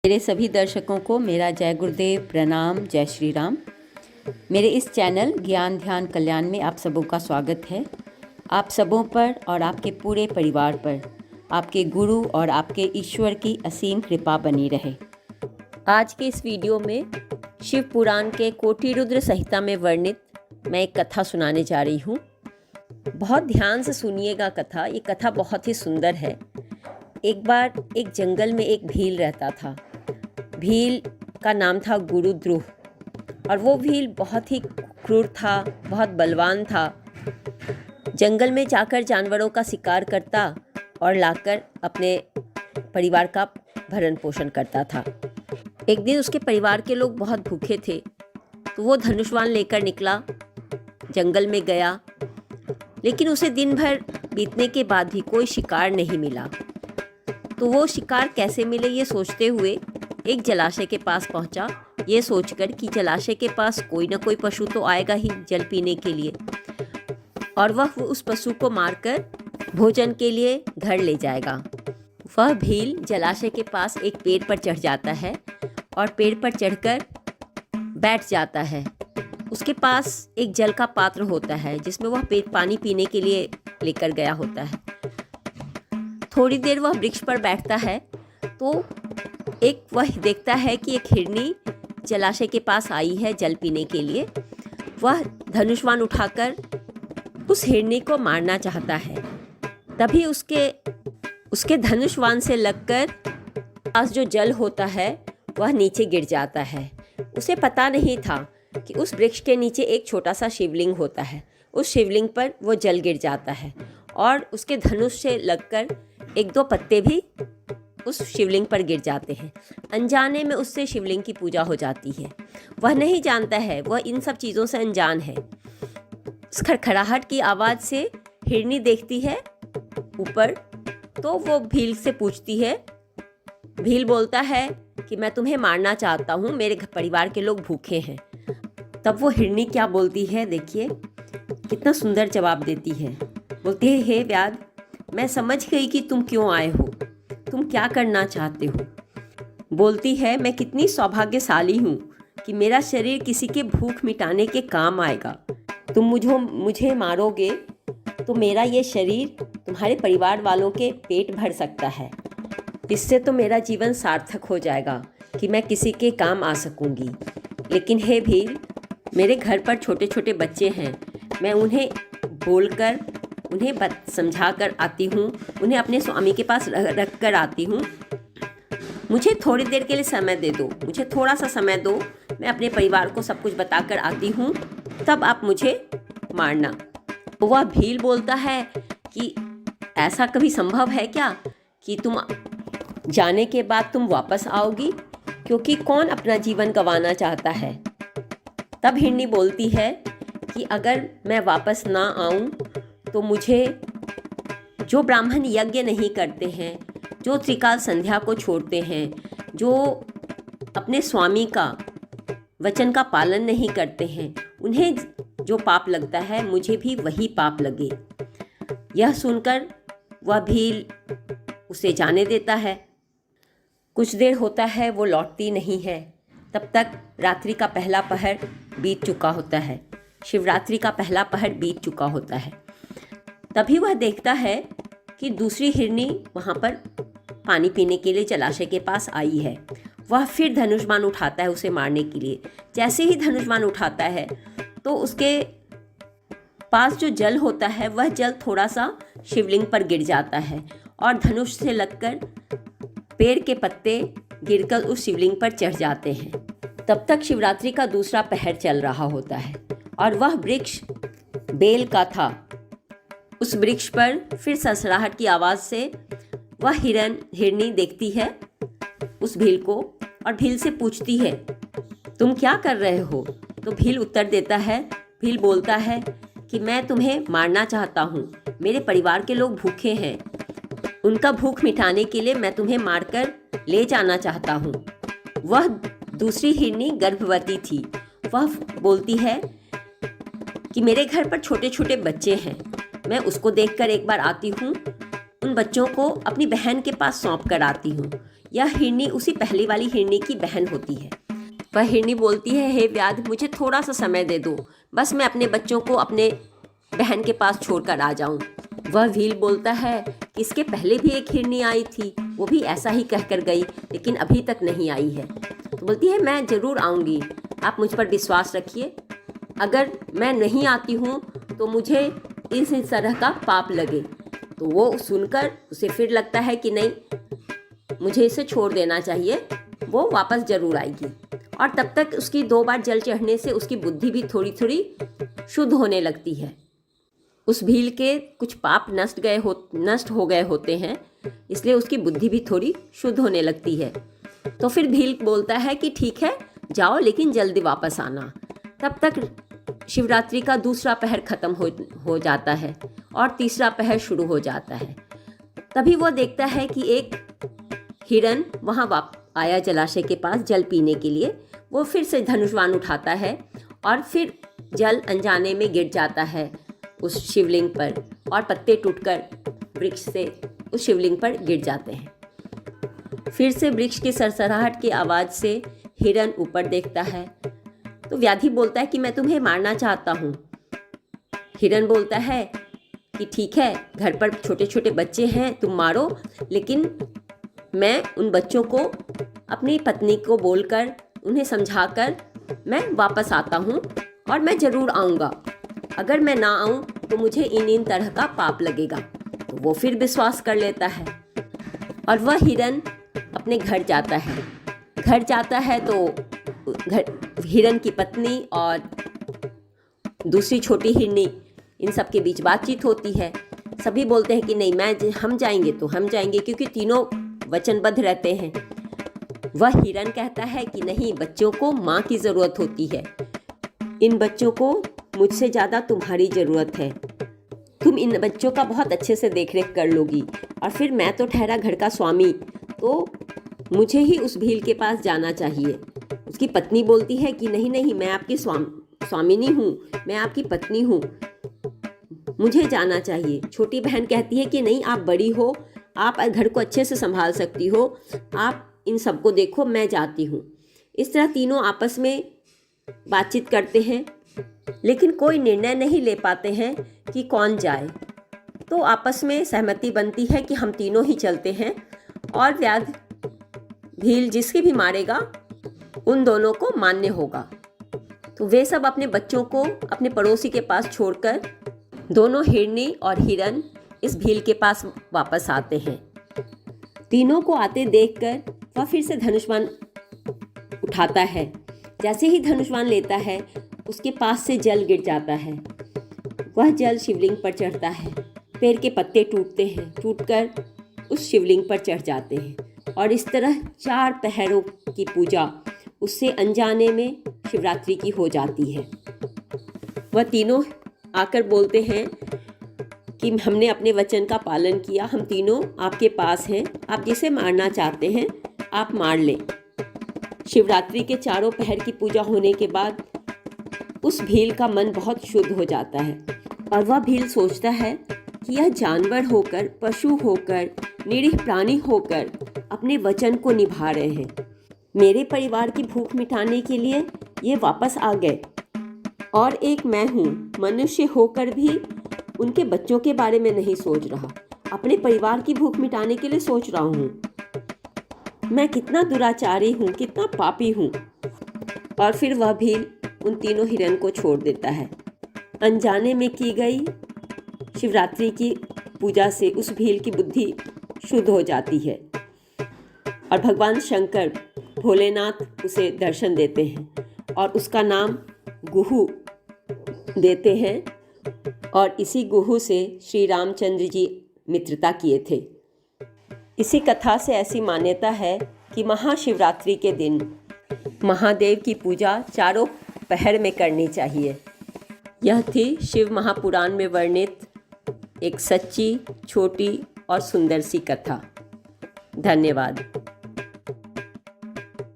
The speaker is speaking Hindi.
मेरे सभी दर्शकों को मेरा जय गुरुदेव, प्रणाम, जय श्री राम। मेरे इस चैनल ज्ञान ध्यान कल्याण में आप सबों का स्वागत है। आप सबों पर और आपके पूरे परिवार पर आपके गुरु और आपके ईश्वर की असीम कृपा बनी रहे। आज के इस वीडियो में शिव पुराण के कोटि रुद्र संहिता में वर्णित मैं एक कथा सुनाने जा रही हूँ। बहुत ध्यान से सुनिएगा कथा। ये कथा बहुत ही सुंदर है। एक बार एक जंगल में एक भील रहता था। भील का नाम था गुरुद्रुह और वो भील बहुत ही क्रूर था, बहुत बलवान था। जंगल में जाकर जानवरों का शिकार करता और लाकर अपने परिवार का भरण पोषण करता था। एक दिन उसके परिवार के लोग बहुत भूखे थे तो वो धनुष्वान लेकर निकला, जंगल में गया, लेकिन उसे दिन भर बीतने के बाद भी कोई शिकार नहीं मिला। तो वो शिकार कैसे मिले ये सोचते हुए एक जलाशय के पास पहुंचा, ये सोचकर कि जलाशय के पास कोई ना कोई पशु तो आएगा ही जल पीने के लिए, और वह उस पशु को मारकर भोजन के लिए घर ले जाएगा। वह भील जलाशय के पास एक पेड़ पर चढ़ जाता है और पेड़ पर चढ़कर बैठ जाता है। उसके पास एक जल का पात्र होता है जिसमें वह पानी पीने के लिए लेकर गया होता है। थोड़ी देर वह वृक्ष पर बैठता है तो वह देखता है कि एक हिरनी जलाशय के पास आई है जल पीने के लिए। वह धनुष्वान उठाकर उस हिरनी को मारना चाहता है। तभी उसके धनुष्वान से लगकर पास जो जल होता है वह नीचे गिर जाता है। उसे पता नहीं था कि उस वृक्ष के नीचे एक छोटा सा शिवलिंग होता है। उस शिवलिंग पर वो जल गिर जाता है और उसके धनुष से लगकर एक दो पत्ते भी उस शिवलिंग पर गिर जाते हैं। अनजाने में उससे शिवलिंग की पूजा हो जाती है। वह नहीं जानता है, वह इन सब चीज़ों से अनजान है। उस खड़खड़ाहट की आवाज़ से हिरनी देखती है ऊपर, तो वो भील से पूछती है। भील बोलता है कि मैं तुम्हें मारना चाहता हूँ, मेरे परिवार के लोग भूखे हैं। तब वो हिरनी क्या बोलती है, देखिए कितना सुंदर जवाब देती है। बोलती है, हे व्याध, मैं समझ गई कि तुम क्यों आए हो, तुम क्या करना चाहते हो। बोलती है, मैं कितनी सौभाग्यशाली हूँ कि मेरा शरीर किसी के भूख मिटाने के काम आएगा। तुम मुझे मारोगे तो मेरा ये शरीर तुम्हारे परिवार वालों के पेट भर सकता है। इससे तो मेरा जीवन सार्थक हो जाएगा कि मैं किसी के काम आ सकूँगी। लेकिन हे भील, मेरे घर पर छोटे छोटे बच्चे हैं, मैं उन्हें बोलकर उन्हें समझा कर आती हूँ, उन्हें अपने स्वामी के पास रख कर आती हूँ। मुझे थोड़ी देर के लिए समय दे दो, मुझे थोड़ा सा समय दो, मैं अपने परिवार को सब कुछ बता कर आती हूँ, तब आप मुझे मारना। तो वह भील बोलता है कि ऐसा कभी संभव है क्या कि तुम जाने के बाद तुम वापस आओगी, क्योंकि कौन अपना जीवन गंवाना चाहता है। तब हिरनी बोलती है कि अगर मैं वापस ना आऊँ तो मुझे, जो ब्राह्मण यज्ञ नहीं करते हैं, जो त्रिकाल संध्या को छोड़ते हैं, जो अपने स्वामी का वचन का पालन नहीं करते हैं, उन्हें जो पाप लगता है मुझे भी वही पाप लगे। यह सुनकर वह भील उसे जाने देता है। कुछ देर होता है, वो लौटती नहीं है। तब तक रात्रि का पहला पहर बीत चुका होता है, शिवरात्रि का पहला पहर बीत चुका होता है। तभी वह देखता है कि दूसरी हिरनी वहाँ पर पानी पीने के लिए जलाशय के पास आई है। वह फिर धनुष्बाण उठाता है उसे मारने के लिए। जैसे ही धनुष्बाण उठाता है तो उसके पास जो जल होता है वह जल थोड़ा सा शिवलिंग पर गिर जाता है और धनुष से लगकर पेड़ के पत्ते गिरकर उस शिवलिंग पर चढ़ जाते हैं। तब तक शिवरात्रि का दूसरा पहर चल रहा होता है और वह वृक्ष बेल का था। उस वृक्ष पर फिर ससराहट की आवाज़ से वह हिरनी देखती है उस भील को और भील से पूछती है, तुम क्या कर रहे हो। तो भील उत्तर देता है, भील बोलता है कि मैं तुम्हें मारना चाहता हूँ, मेरे परिवार के लोग भूखे हैं, उनका भूख मिटाने के लिए मैं तुम्हें मारकर ले जाना चाहता हूँ। वह दूसरी हिरनी गर्भवती थी। वह बोलती है कि मेरे घर पर छोटे छोटे बच्चे हैं, मैं उसको देखकर एक बार आती हूँ, उन बच्चों को अपनी बहन के पास सौंप कर आती हूँ। यह हिरनी उसी पहली वाली हिरनी की बहन होती है। वह हिरनी बोलती है, हे व्याध, मुझे थोड़ा सा समय दे दो, बस मैं अपने बच्चों को अपने बहन के पास छोड़कर आ जाऊं। वह भील बोलता है कि इसके पहले भी एक हिरनी आई थी, वो भी ऐसा ही कहकर गई, लेकिन अभी तक नहीं आई है। तो बोलती है, मैं ज़रूर आऊँगी, आप मुझ पर विश्वास रखिए। अगर मैं नहीं आती हूँ तो मुझे इस तरह का पाप लगे। तो वो सुनकर उसे फिर लगता है कि नहीं, मुझे इसे छोड़ देना चाहिए, वो वापस ज़रूर आएगी। और तब तक उसकी 2 बार जल चढ़ने से उसकी बुद्धि भी थोड़ी थोड़ी शुद्ध होने लगती है। उस भील के कुछ पाप नष्ट हो गए होते हैं, इसलिए उसकी बुद्धि भी थोड़ी शुद्ध होने लगती है। तो फिर भील बोलता है कि ठीक है, जाओ, लेकिन जल्दी वापस आना। तब तक शिवरात्रि का दूसरा पहर खत्म हो जाता है और तीसरा पहर शुरू हो जाता है। तभी वो देखता है कि एक हिरन वहाँ आया जलाशय के पास जल पीने के लिए। वो फिर से धनुष्वान उठाता है और फिर जल अनजाने में गिर जाता है उस शिवलिंग पर, और पत्ते टूटकर वृक्ष से उस शिवलिंग पर गिर जाते हैं। फिर से वृक्ष की सरसराहट की आवाज़ से हिरन ऊपर देखता है। तो व्याधि बोलता है कि मैं तुम्हें मारना चाहता हूँ। हिरन बोलता है कि ठीक है, घर पर छोटे छोटे बच्चे हैं, तुम मारो, लेकिन मैं उन बच्चों को अपनी पत्नी को बोलकर उन्हें समझाकर मैं वापस आता हूँ, और मैं ज़रूर आऊँगा। अगर मैं ना आऊँ तो मुझे इन तरह का पाप लगेगा। तो वो फिर विश्वास कर लेता है और वह हिरन अपने घर जाता है। घर जाता है तो हिरन की पत्नी और दूसरी छोटी हिरनी, इन सब के बीच बातचीत होती है। सभी बोलते हैं कि नहीं, हम जाएंगे तो हम जाएंगे, क्योंकि तीनों वचनबद्ध रहते हैं। वह हिरन कहता है कि नहीं, बच्चों को माँ की ज़रूरत होती है, इन बच्चों को मुझसे ज़्यादा तुम्हारी ज़रूरत है, तुम इन बच्चों का बहुत अच्छे से देखरेख कर लोगी, और फिर मैं तो ठहरा घर का स्वामी, तो मुझे ही उस भील के पास जाना चाहिए। उसकी पत्नी बोलती है कि नहीं नहीं, मैं आपकी स्वामिनी हूँ, मैं आपकी पत्नी हूँ, मुझे जाना चाहिए। छोटी बहन कहती है कि नहीं, आप बड़ी हो, आप घर को अच्छे से संभाल सकती हो, आप इन सबको देखो, मैं जाती हूँ। इस तरह तीनों आपस में बातचीत करते हैं, लेकिन कोई निर्णय नहीं ले पाते हैं कि कौन जाए। तो आपस में सहमति बनती है कि हम तीनों ही चलते हैं, और व्याध भील जिसके भी मारेगा उन दोनों को मान्य होगा। तो वे सब अपने बच्चों को अपने पड़ोसी के पास छोड़कर दोनों हिरनी और हिरन इस भील के पास वापस आते हैं। तीनों को आते देखकर वह फिर से धनुष्वान उठाता है। जैसे ही धनुष्वान लेता है, उसके पास से जल गिर जाता है। वह जल शिवलिंग पर चढ़ता है, पेड़ के पत्ते टूटते हैं, टूटकर उस शिवलिंग पर चढ़ जाते हैं, और इस तरह 4 पहरों की पूजा उससे अनजाने में शिवरात्रि की हो जाती है। वह तीनों आकर बोलते हैं कि हमने अपने वचन का पालन किया, हम तीनों आपके पास हैं, आप जिसे मारना चाहते हैं आप मार लें। शिवरात्रि के 4 पहर की पूजा होने के बाद उस भील का मन बहुत शुद्ध हो जाता है, और वह भील सोचता है कि यह जानवर होकर, पशु होकर, निरीह प्राणी होकर अपने वचन को निभा रहे हैं। मेरे परिवार की भूख मिटाने के लिए ये वापस आ गए, और एक मैं हूँ, मनुष्य होकर भी उनके बच्चों के बारे में नहीं सोच रहा, अपने परिवार की भूख मिटाने के लिए सोच रहा हूँ। मैं कितना दुराचारी हूँ, कितना पापी हूँ। और फिर वह भील उन तीनों हिरन को छोड़ देता है। अनजाने में की गई शिवरात्रि की पूजा से उस भील की बुद्धि शुद्ध हो जाती है, और भगवान शंकर भोलेनाथ उसे दर्शन देते हैं और उसका नाम गुहू देते हैं, और इसी गुहू से श्री रामचंद्र जी मित्रता किए थे। इसी कथा से ऐसी मान्यता है कि महाशिवरात्रि के दिन महादेव की पूजा 4 पहर में करनी चाहिए। यह थी शिव महापुराण में वर्णित एक सच्ची, छोटी और सुंदर सी कथा। धन्यवाद।